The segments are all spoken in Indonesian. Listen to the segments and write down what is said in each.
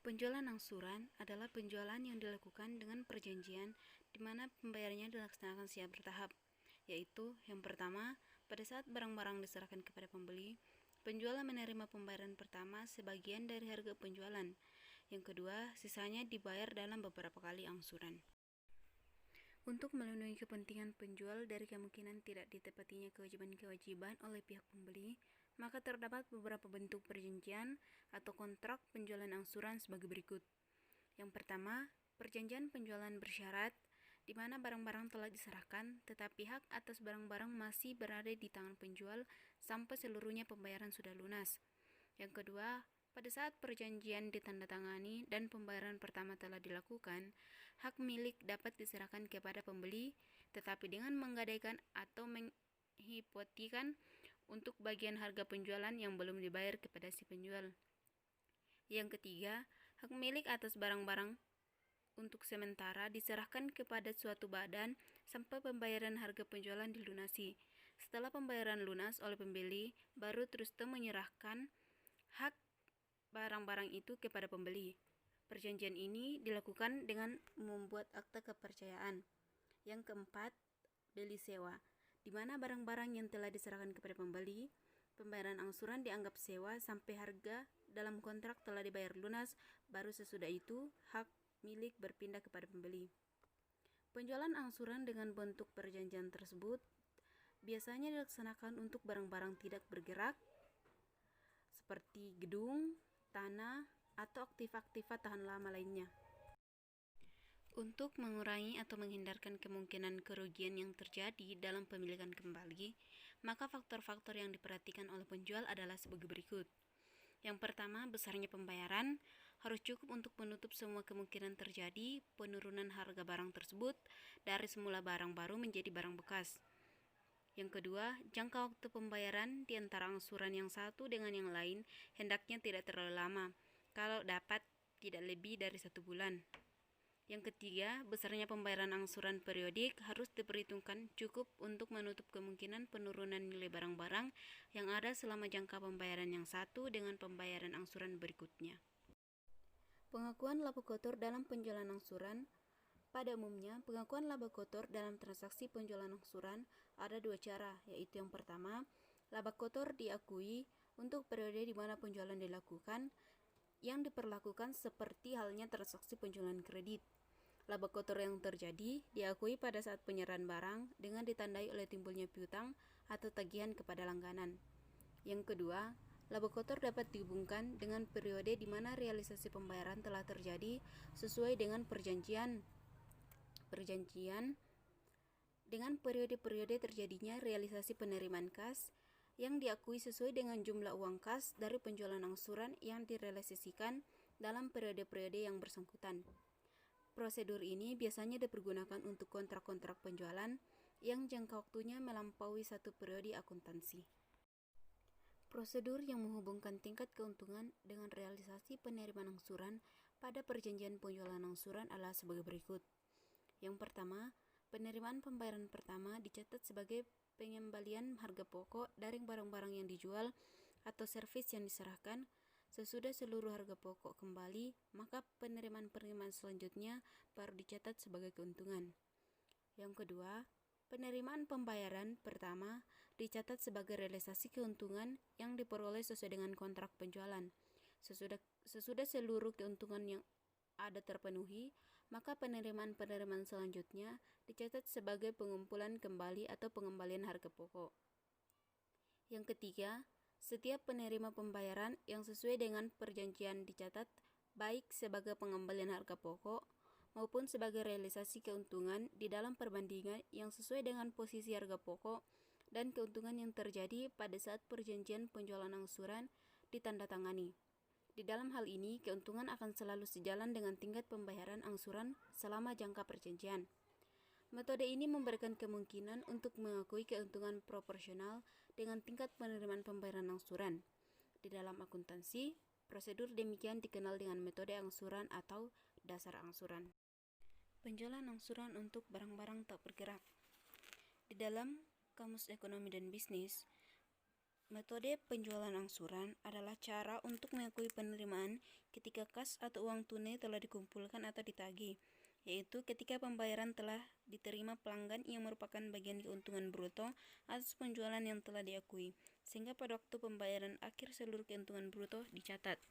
Penjualan angsuran adalah penjualan yang dilakukan dengan perjanjian di mana pembayarannya dilaksanakan secara bertahap, yaitu yang pertama, pada saat barang-barang diserahkan kepada pembeli, penjual menerima pembayaran pertama sebagian dari harga penjualan. Yang kedua, sisanya dibayar dalam beberapa kali angsuran. Untuk melindungi kepentingan penjual dari kemungkinan tidak ditepatinya kewajiban-kewajiban oleh pihak pembeli, maka terdapat beberapa bentuk perjanjian atau kontrak penjualan angsuran sebagai berikut. Yang pertama, perjanjian penjualan bersyarat, di mana barang-barang telah diserahkan, tetapi hak atas barang-barang masih berada di tangan penjual sampai seluruhnya pembayaran sudah lunas. Yang kedua, pada saat perjanjian ditandatangani dan pembayaran pertama telah dilakukan, hak milik dapat diserahkan kepada pembeli, tetapi dengan menggadaikan atau menghipotekan untuk bagian harga penjualan yang belum dibayar kepada si penjual. Yang ketiga, hak milik atas barang-barang untuk sementara diserahkan kepada suatu badan sampai pembayaran harga penjualan dilunasi. Setelah pembayaran lunas oleh pembeli, baru terus menyerahkan hak barang-barang itu kepada pembeli. Perjanjian ini dilakukan dengan membuat akta kepercayaan. Yang keempat, beli sewa, di mana barang-barang yang telah diserahkan kepada pembeli, pembayaran angsuran dianggap sewa sampai harga dalam kontrak telah dibayar lunas, baru sesudah itu hak milik berpindah kepada pembeli. Penjualan angsuran dengan bentuk perjanjian tersebut biasanya dilaksanakan untuk barang-barang tidak bergerak, seperti gedung, tanah, atau aktiva tahan lama lainnya. Untuk mengurangi atau menghindarkan kemungkinan kerugian yang terjadi dalam pemilikan kembali, maka faktor-faktor yang diperhatikan oleh penjual adalah sebagai berikut. Yang pertama, besarnya pembayaran harus cukup untuk menutup semua kemungkinan terjadi penurunan harga barang tersebut dari semula barang baru menjadi barang bekas. Yang kedua, jangka waktu pembayaran di antara angsuran yang satu dengan yang lain hendaknya tidak terlalu lama, kalau dapat tidak lebih dari 1 bulan. Yang ketiga, besarnya pembayaran angsuran periodik harus diperhitungkan cukup untuk menutup kemungkinan penurunan nilai barang-barang yang ada selama jangka pembayaran yang satu dengan pembayaran angsuran berikutnya. Pengakuan laba kotor dalam penjualan angsuran. Pada umumnya, pengakuan laba kotor dalam transaksi penjualan angsuran ada 2 cara, yaitu yang pertama, laba kotor diakui untuk periode di mana penjualan dilakukan, yang diperlakukan seperti halnya transaksi penjualan kredit. Laba kotor yang terjadi diakui pada saat penyerahan barang dengan ditandai oleh timbulnya piutang atau tagihan kepada langganan. Yang kedua, laba kotor dapat dihubungkan dengan periode di mana realisasi pembayaran telah terjadi sesuai dengan perjanjian dengan periode-periode terjadinya realisasi penerimaan kas yang diakui sesuai dengan jumlah uang kas dari penjualan angsuran yang direalisasikan dalam periode-periode yang bersangkutan. Prosedur ini biasanya dipergunakan untuk kontrak-kontrak penjualan yang jangka waktunya melampaui 1 periode akuntansi. Prosedur yang menghubungkan tingkat keuntungan dengan realisasi penerimaan angsuran pada perjanjian penjualan angsuran adalah sebagai berikut. Yang pertama, penerimaan pembayaran pertama dicatat sebagai pengembalian harga pokok dari barang-barang yang dijual atau servis yang diserahkan. Sesudah seluruh harga pokok kembali, maka penerimaan-penerimaan selanjutnya baru dicatat sebagai keuntungan. Yang kedua, penerimaan pembayaran pertama dicatat sebagai realisasi keuntungan yang diperoleh sesuai dengan kontrak penjualan. Sesudah seluruh keuntungan yang ada terpenuhi, maka penerimaan-penerimaan selanjutnya dicatat sebagai pengumpulan kembali atau pengembalian harga pokok. Yang ketiga, setiap penerima pembayaran yang sesuai dengan perjanjian dicatat baik sebagai pengembalian harga pokok maupun sebagai realisasi keuntungan di dalam perbandingan yang sesuai dengan posisi harga pokok dan keuntungan yang terjadi pada saat perjanjian penjualan angsuran ditandatangani. Di dalam hal ini, keuntungan akan selalu sejalan dengan tingkat pembayaran angsuran selama jangka perjanjian. Metode ini memberikan kemungkinan untuk mengakui keuntungan proporsional dengan tingkat penerimaan pembayaran angsuran. Di dalam akuntansi, prosedur demikian dikenal dengan metode angsuran atau dasar angsuran. Penjualan angsuran untuk barang-barang tak bergerak. Di dalam Kamus Ekonomi dan Bisnis, metode penjualan angsuran adalah cara untuk mengakui penerimaan ketika kas atau uang tunai telah dikumpulkan atau ditagih, yaitu ketika pembayaran telah diterima pelanggan yang merupakan bagian keuntungan bruto atas penjualan yang telah diakui, sehingga pada waktu pembayaran akhir seluruh keuntungan bruto dicatat.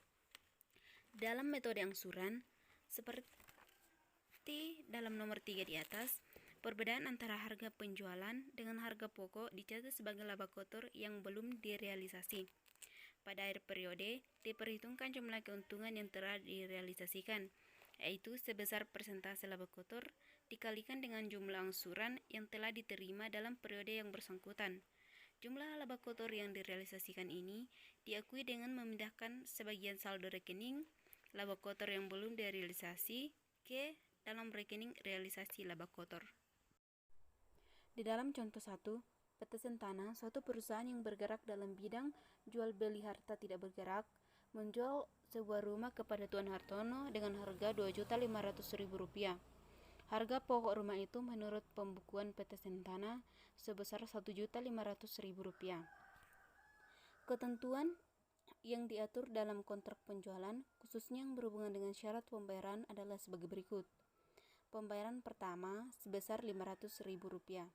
Dalam metode angsuran, seperti dalam nomor 3 di atas, perbedaan antara harga penjualan dengan harga pokok dicatat sebagai laba kotor yang belum direalisasi. Pada akhir periode, diperhitungkan jumlah keuntungan yang telah direalisasikan, yaitu sebesar persentase laba kotor dikalikan dengan jumlah angsuran yang telah diterima dalam periode yang bersangkutan. Jumlah laba kotor yang direalisasikan ini diakui dengan memindahkan sebagian saldo rekening laba kotor yang belum direalisasi ke dalam rekening realisasi laba kotor. Di dalam contoh 1, PT Sentana, suatu perusahaan yang bergerak dalam bidang jual beli harta tidak bergerak, menjual sebuah rumah kepada Tuan Hartono dengan harga Rp2.500.000. Harga pokok rumah itu menurut pembukuan PT Sentana sebesar Rp1.500.000. Ketentuan yang diatur dalam kontrak penjualan, khususnya yang berhubungan dengan syarat pembayaran adalah sebagai berikut. Pembayaran pertama sebesar Rp500.000.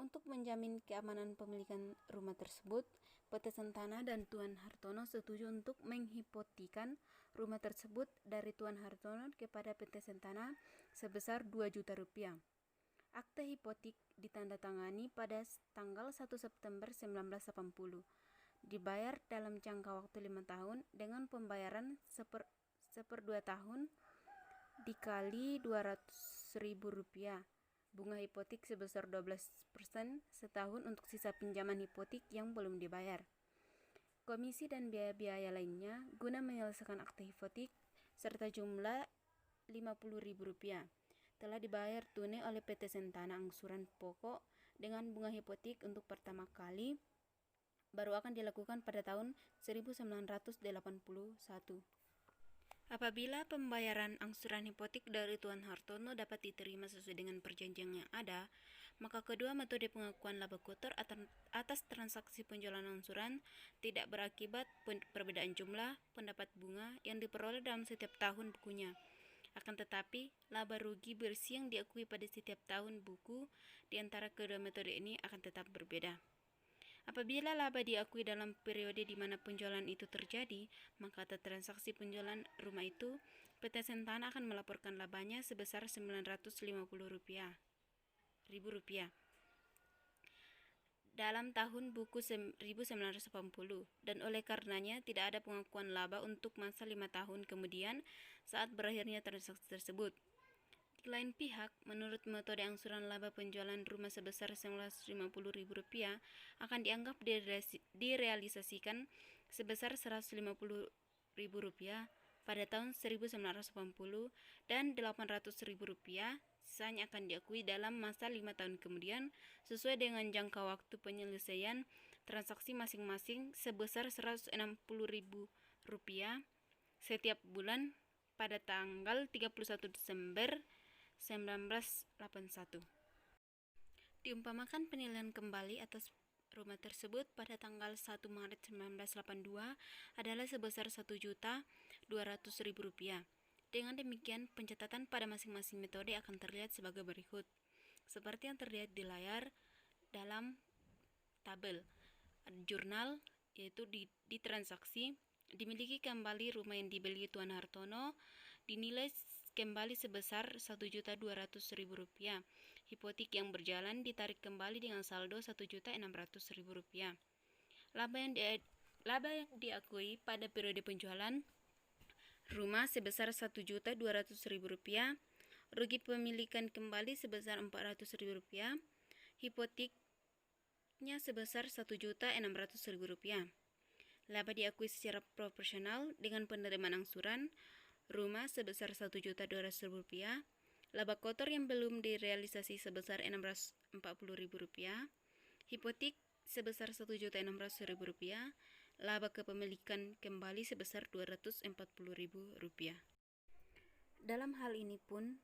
Untuk menjamin keamanan pemilikan rumah tersebut, PT Sentana dan Tuan Hartono setuju untuk menghipotekan rumah tersebut dari Tuan Hartono kepada PT Sentana sebesar Rp2 juta. Akte hipotek ditandatangani pada tanggal 1 September 1980. Dibayar dalam jangka waktu 5 tahun dengan pembayaran seper 2 tahun dikali Rp200.000. Bunga hipotek sebesar 12% setahun untuk sisa pinjaman hipotek yang belum dibayar. Komisi dan biaya-biaya lainnya guna menyelesaikan akte hipotek serta jumlah Rp50.000 telah dibayar tunai oleh PT Sentana angsuran pokok dengan bunga hipotek untuk pertama kali baru akan dilakukan pada tahun 1981. Apabila pembayaran angsuran hipotek dari Tuan Hartono dapat diterima sesuai dengan perjanjian yang ada, maka kedua metode pengakuan laba kotor atas transaksi penjualan angsuran tidak berakibat perbedaan jumlah pendapat bunga yang diperoleh dalam setiap tahun bukunya. Akan tetapi, laba rugi bersih yang diakui pada setiap tahun buku di antara kedua metode ini akan tetap berbeda. Apabila laba diakui dalam periode di mana penjualan itu terjadi, maka atas transaksi penjualan rumah itu, PT Sentana akan melaporkan labanya sebesar Rp950.000 dalam tahun buku 1980, dan oleh karenanya tidak ada pengakuan laba untuk masa 5 tahun kemudian saat berakhirnya transaksi tersebut. Di lain pihak, menurut metode angsuran laba penjualan rumah sebesar Rp950.000 akan dianggap direalisasikan sebesar Rp150.000 pada tahun 1980 dan Rp800.000 sisanya akan diakui dalam masa 5 tahun kemudian sesuai dengan jangka waktu penyelesaian transaksi masing-masing sebesar Rp160.000 setiap bulan pada tanggal 31 Desember 1981. Diumpamakan penilaian kembali atas rumah tersebut pada tanggal 1 Maret 1982 adalah sebesar Rp1.200.000. Dengan demikian, pencatatan pada masing-masing metode akan terlihat sebagai berikut. Seperti yang terlihat di layar dalam tabel. Jurnal, yaitu di transaksi, dimiliki kembali rumah yang dibeli Tuan Hartono, dinilai kembali sebesar Rp1.200.000. Hipotek yang berjalan ditarik kembali dengan saldo Rp1.600.000. Laba yang diakui pada periode penjualan rumah sebesar Rp1.200.000. Rugi pemilikan kembali sebesar Rp400.000. Hipoteknya sebesar Rp1.600.000. Laba diakui secara proporsional dengan penerimaan angsuran rumah sebesar Rp1.200.000, laba kotor yang belum direalisasi sebesar Rp640.000, hipotek sebesar Rp1.600.000, laba kepemilikan kembali sebesar Rp240.000. Dalam hal ini pun,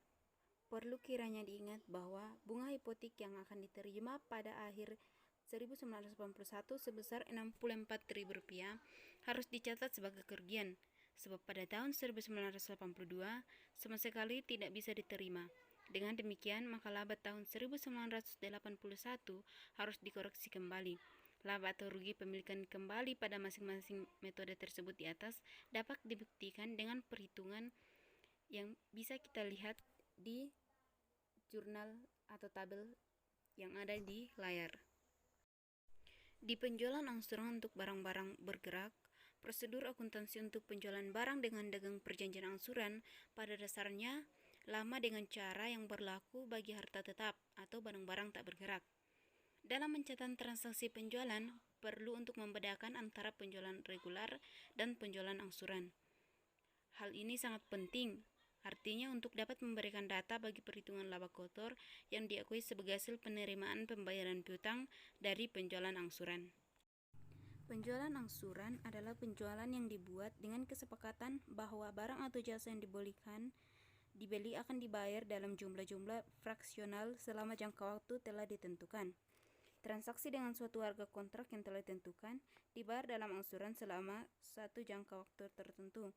perlu kiranya diingat bahwa bunga hipotek yang akan diterima pada akhir 1981 sebesar Rp64.000 harus dicatat sebagai kerugian, sebab pada tahun 1982 sama sekali tidak bisa diterima. Dengan demikian, maka laba tahun 1981 harus dikoreksi kembali. Laba atau rugi pemilikan kembali pada masing-masing metode tersebut di atas dapat dibuktikan dengan perhitungan yang bisa kita lihat di jurnal atau tabel yang ada di layar. Di penjualan angsuran untuk barang-barang bergerak, prosedur akuntansi untuk penjualan barang dengan dagang perjanjian angsuran pada dasarnya lama dengan cara yang berlaku bagi harta tetap atau barang-barang tak bergerak. Dalam mencatat transaksi penjualan, perlu untuk membedakan antara penjualan regular dan penjualan angsuran. Hal ini sangat penting, artinya untuk dapat memberikan data bagi perhitungan laba kotor yang diakui sebagai hasil penerimaan pembayaran piutang dari penjualan angsuran. Penjualan angsuran adalah penjualan yang dibuat dengan kesepakatan bahwa barang atau jasa yang dibeli akan dibayar dalam jumlah-jumlah fraksional selama jangka waktu telah ditentukan. Transaksi dengan suatu harga kontrak yang telah ditentukan dibayar dalam angsuran selama satu jangka waktu tertentu.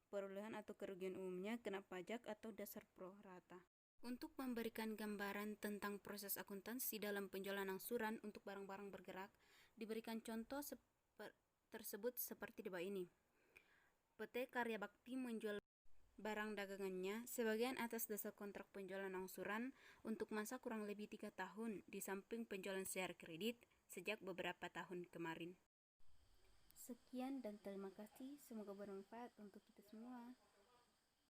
Perolehan atau kerugian umumnya kena pajak atau dasar pro rata. Untuk memberikan gambaran tentang proses akuntansi dalam penjualan angsuran untuk barang-barang bergerak, diberikan contoh tersebut seperti di bawah ini. PT Karya Bakti menjual barang dagangannya sebagian atas dasar kontrak penjualan angsuran untuk masa kurang lebih 3 tahun di samping penjualan secara kredit sejak beberapa tahun kemarin. Sekian dan terima kasih, semoga bermanfaat untuk kita semua.